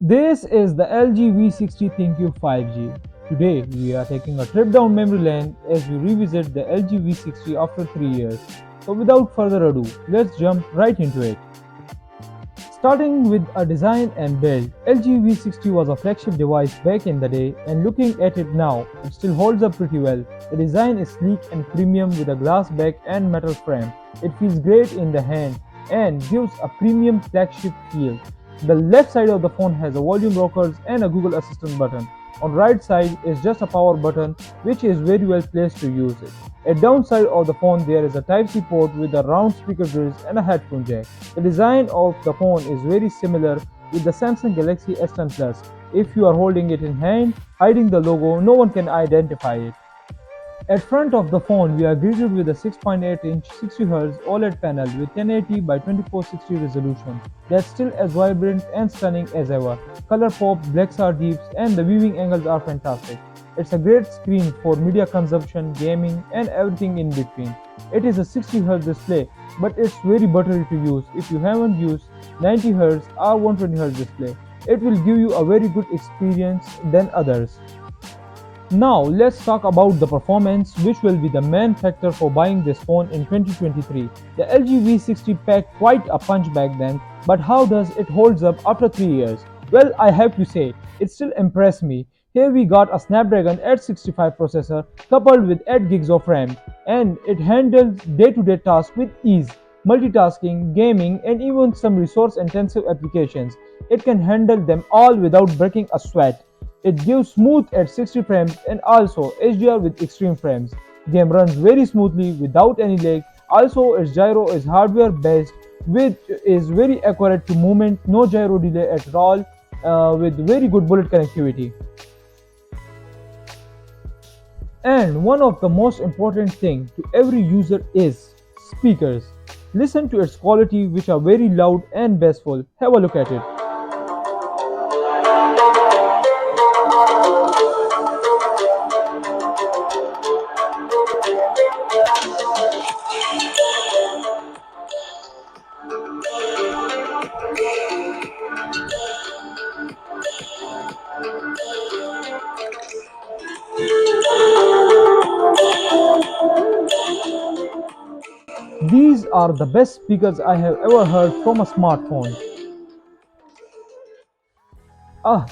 This is the LG V60 Thinq 5G. Today we are taking a trip down memory lane as we revisit the LG V60 after 3 years. So without further ado, let's jump right into it. Starting with a design and build, LG V60 was a flagship device back in the day, and looking at it now, it still holds up pretty well. The design is sleek and premium with a glass back and metal frame. It feels great in the hand and gives a premium flagship feel. The left side of the phone has a volume rockers and a Google Assistant button. On right side is just a power button, which is very well placed to use it. At downside of the phone there is a Type-C port with a round speaker grills and a headphone jack. The design of the phone is very similar with the Samsung Galaxy S10 Plus. If you are holding it in hand, hiding the logo, no one can identify it. At front of the phone, we are greeted with a 6.8-inch 60Hz OLED panel with 1080 by 2460 resolution that's still as vibrant and stunning as ever. Color pop, blacks are deeps, and the viewing angles are fantastic. It's a great screen for media consumption, gaming, and everything in between. It is a 60Hz display, but it's very buttery to use if you haven't used 90Hz or 120Hz display. It will give you a very good experience than others. Now let's talk about the performance, which will be the main factor for buying this phone in 2023. The LG V60 packed quite a punch back then, but how does it holds up after 3 years? Well, I have to say, it still impressed me. Here we got a Snapdragon 865 processor coupled with 8 gigs of RAM, and it handles day-to-day tasks with ease. Multitasking, gaming, and even some resource-intensive applications. It can handle them all without breaking a sweat. It gives smooth at 60 frames and also HDR with extreme frames. Game runs very smoothly without any lag. Also, its gyro is hardware based, which is very accurate to movement, no gyro delay at all, with very good bullet connectivity. And one of the most important thing to every user is speakers. Listen to its quality, which are very loud and bassful. Have a look at it. These are the best speakers I have ever heard from a smartphone.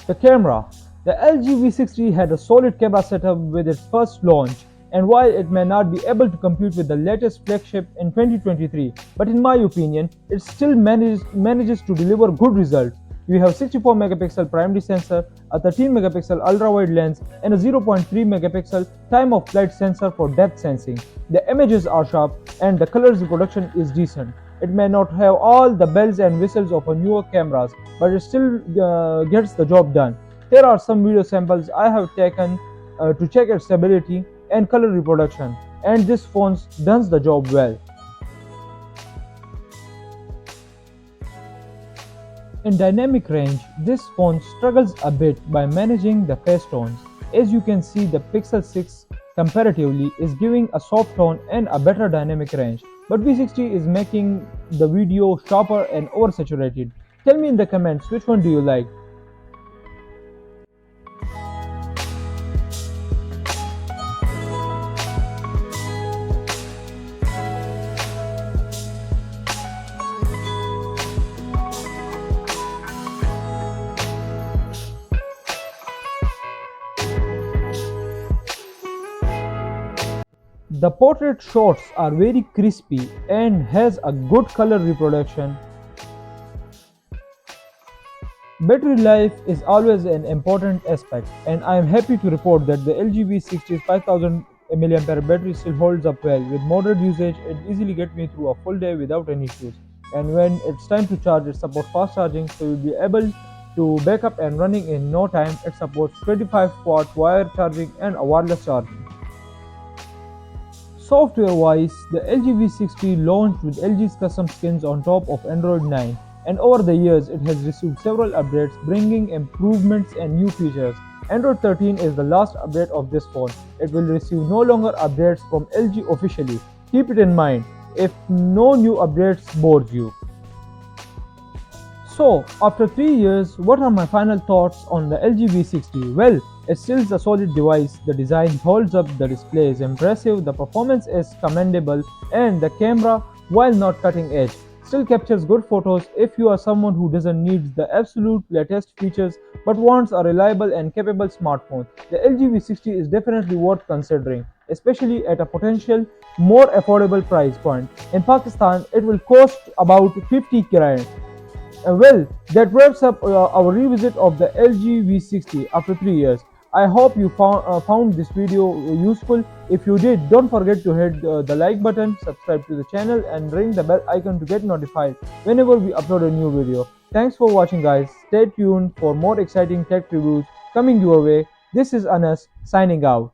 The camera. The LG V60 had a solid camera setup with its first launch, and while it may not be able to compete with the latest flagship in 2023, but in my opinion, it still manages to deliver good results. We have 64 megapixel primary sensor, a 13 megapixel ultra-wide lens, and a 0.3 megapixel time of flight sensor for depth sensing. The images are sharp and the colors reproduction is decent. It may not have all the bells and whistles of a newer cameras, but it still gets the job done. Here are some video samples I have taken to check its stability and color reproduction, and this phone does the job well. In dynamic range, this phone struggles a bit by managing the face tones. As you can see, the Pixel 6 comparatively is giving a soft tone and a better dynamic range, but V60 is making the video sharper and oversaturated. Tell me in the comments which one do you like. The portrait shots are very crispy and has a good color reproduction. Battery life is always an important aspect, and I am happy to report that the LG V60's 5000 mAh battery still holds up well. With moderate usage, it easily gets me through a full day without any issues. And when it's time to charge, it supports fast charging, so you'll be able to back up and running in no time. It supports 25-watt wire charging and a wireless charging. Software-wise, the LG V60 launched with LG's custom skins on top of Android 9, and over the years it has received several updates bringing improvements and new features. Android 13 is the last update of this phone. It will receive no longer updates from LG officially. Keep it in mind if no new updates bores you. So, after 3 years, what are my final thoughts on the LG V60? Well, it still is a solid device, the design holds up, the display is impressive, the performance is commendable, and the camera, while not cutting edge, still captures good photos if you are someone who doesn't need the absolute latest features but wants a reliable and capable smartphone. The LG V60 is definitely worth considering, especially at a potential more affordable price point. In Pakistan, it will cost about 50 kirai. Well, that wraps up our revisit of the LG V60 after 3 years. I hope you found this video useful. If you did, don't forget to hit the like button, subscribe to the channel, and ring the bell icon to get notified whenever we upload a new video. Thanks for watching, guys. Stay tuned for more exciting tech reviews coming your way. This is Anas signing out.